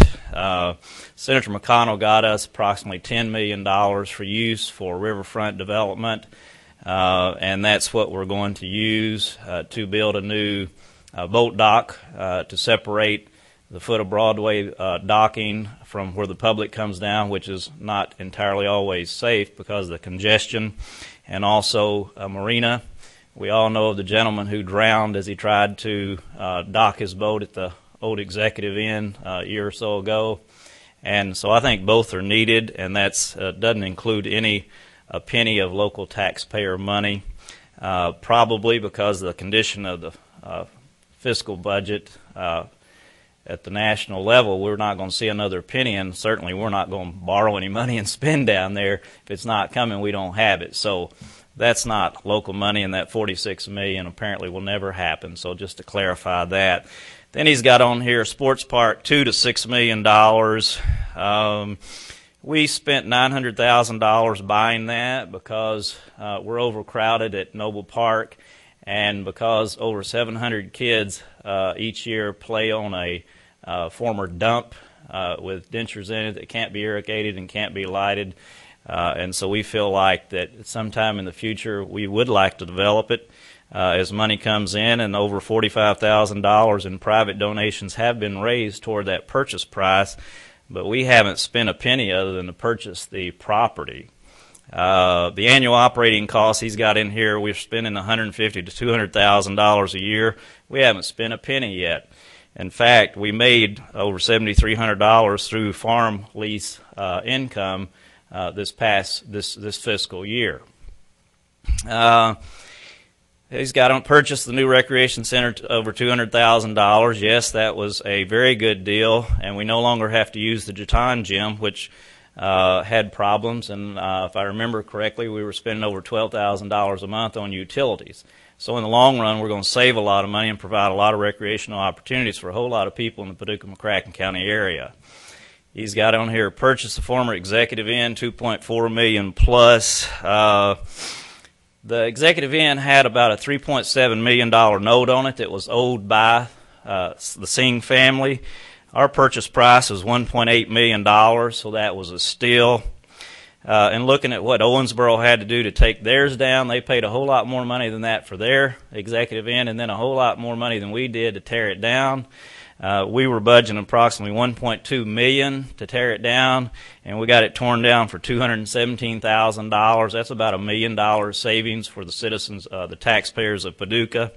Senator McConnell got us approximately $10 million for use for riverfront development, and that's what we're going to use to build a new boat dock to separate the foot of Broadway docking from where the public comes down, which is not entirely always safe because of the congestion, and also a marina. We all know of the gentleman who drowned as he tried to dock his boat at the Old Executive Inn a year or so ago. And so I think both are needed, and that doesn't include any penny of local taxpayer money, probably because of the condition of the fiscal budget at the national level. We're not going to see another penny, and certainly we're not going to borrow any money and spend down there. If it's not coming, we don't have it. So that's not local money, and that $46 million apparently will never happen. So just to clarify that. Then he's got on here sports park, $2 to $6 million. We spent $900,000 buying that because we're overcrowded at Noble Park, and because over 700 kids each year play on a former dump with dentures in it that can't be irrigated and can't be lighted. And so we feel like that sometime in the future we would like to develop it as money comes in, and over $45,000 in private donations have been raised toward that purchase price, but we haven't spent a penny other than to purchase the property. The annual operating costs he's got in here, we're spending $150,000 to $200,000 a year. We haven't spent a penny yet. In fact, we made over $7,300 through farm lease income this fiscal year. He's got to purchase the new recreation center over $200,000. Yes, that was a very good deal, and we no longer have to use the Jeton gym, which had problems. And if I remember correctly, we were spending over $12,000 a month on utilities. So in the long run, we're going to save a lot of money and provide a lot of recreational opportunities for a whole lot of people in the Paducah-McCracken County area. He's got on here purchase the former Executive Inn, $2.4 million plus. The Executive Inn had about a $3.7 million note on it that was owed by the Singh family. Our purchase price was $1.8 million, so that was a steal. And looking at what Owensboro had to do to take theirs down, they paid a whole lot more money than that for their Executive Inn, and then a whole lot more money than we did to tear it down. We were budgeting approximately $1.2 million to tear it down, and we got it torn down for $217,000. That's about $1 million savings for the citizens, the taxpayers of Paducah.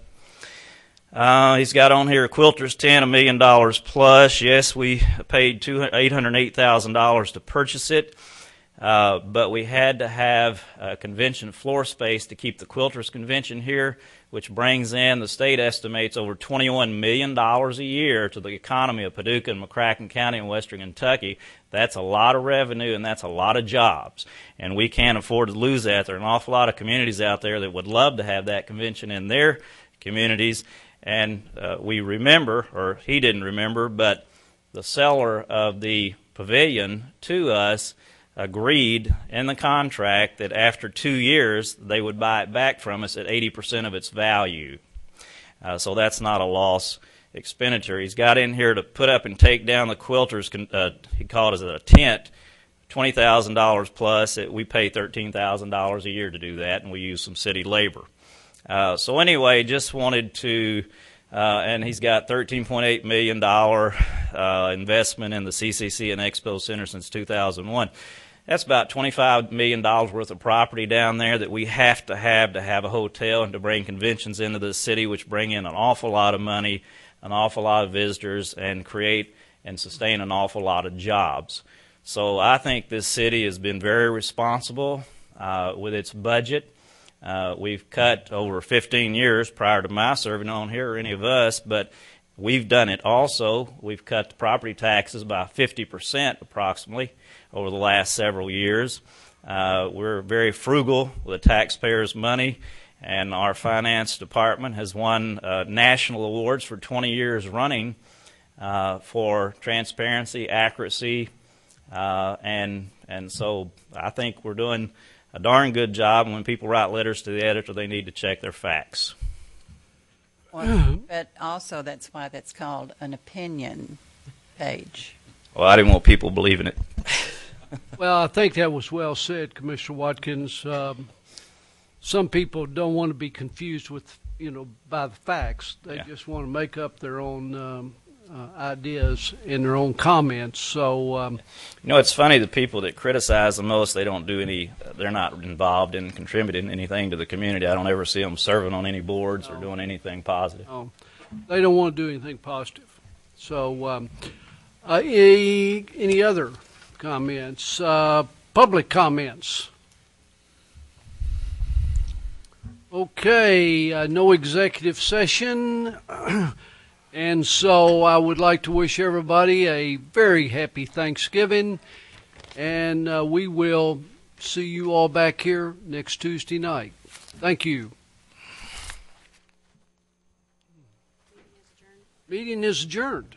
He's got on here Quilter's tent, $1 million plus. Yes, we paid $808,000 to purchase it, but we had to have convention floor space to keep the Quilter's convention here, which brings in, the state estimates, over $21 million a year to the economy of Paducah and McCracken County and Western Kentucky. That's a lot of revenue, and that's a lot of jobs. And we can't afford to lose that. There are an awful lot of communities out there that would love to have that convention in their communities. And we remember, or he didn't remember, but the seller of the pavilion to us agreed in the contract that after 2 years they would buy it back from us at 80% of its value. So that's not a loss expenditure. He's got in here to put up and take down the Quilter's, he called it a tent, $20,000 plus. We pay $13,000 a year to do that, and we use some city labor. So anyway, just wanted to, and he's got $13.8 million investment in the CCC and Expo Center since 2001. That's about $25 million worth of property down there that we have to have a hotel and to bring conventions into the city, which bring in an awful lot of money, an awful lot of visitors, and create and sustain an awful lot of jobs. So I think this city has been very responsible with its budget. We've cut over 15 years prior to my serving on here, or any of us, but we've done it also. We've cut the property taxes by 50% approximately over the last several years. We're very frugal with the taxpayers' money, and our finance department has won national awards for 20 years running for transparency, accuracy, and so I think we're doing a darn good job. And when people write letters to the editor, they need to check their facts. Well, but also that's why that's called an opinion page. Well, I didn't want people believing it. Well, I think that was well said, Commissioner Watkins. Some people don't want to be confused with, by the facts. They just want to make up their own ideas in their own comments. So, it's funny, the people that criticize the most, they're not involved in contributing anything to the community. I don't ever see them serving on any boards or doing anything positive. They don't want to do anything positive. So, any other comments? Public comments? Okay, no executive session. And so I would like to wish everybody a very happy Thanksgiving, and we will see you all back here next Tuesday night. Thank you. Meeting is adjourned.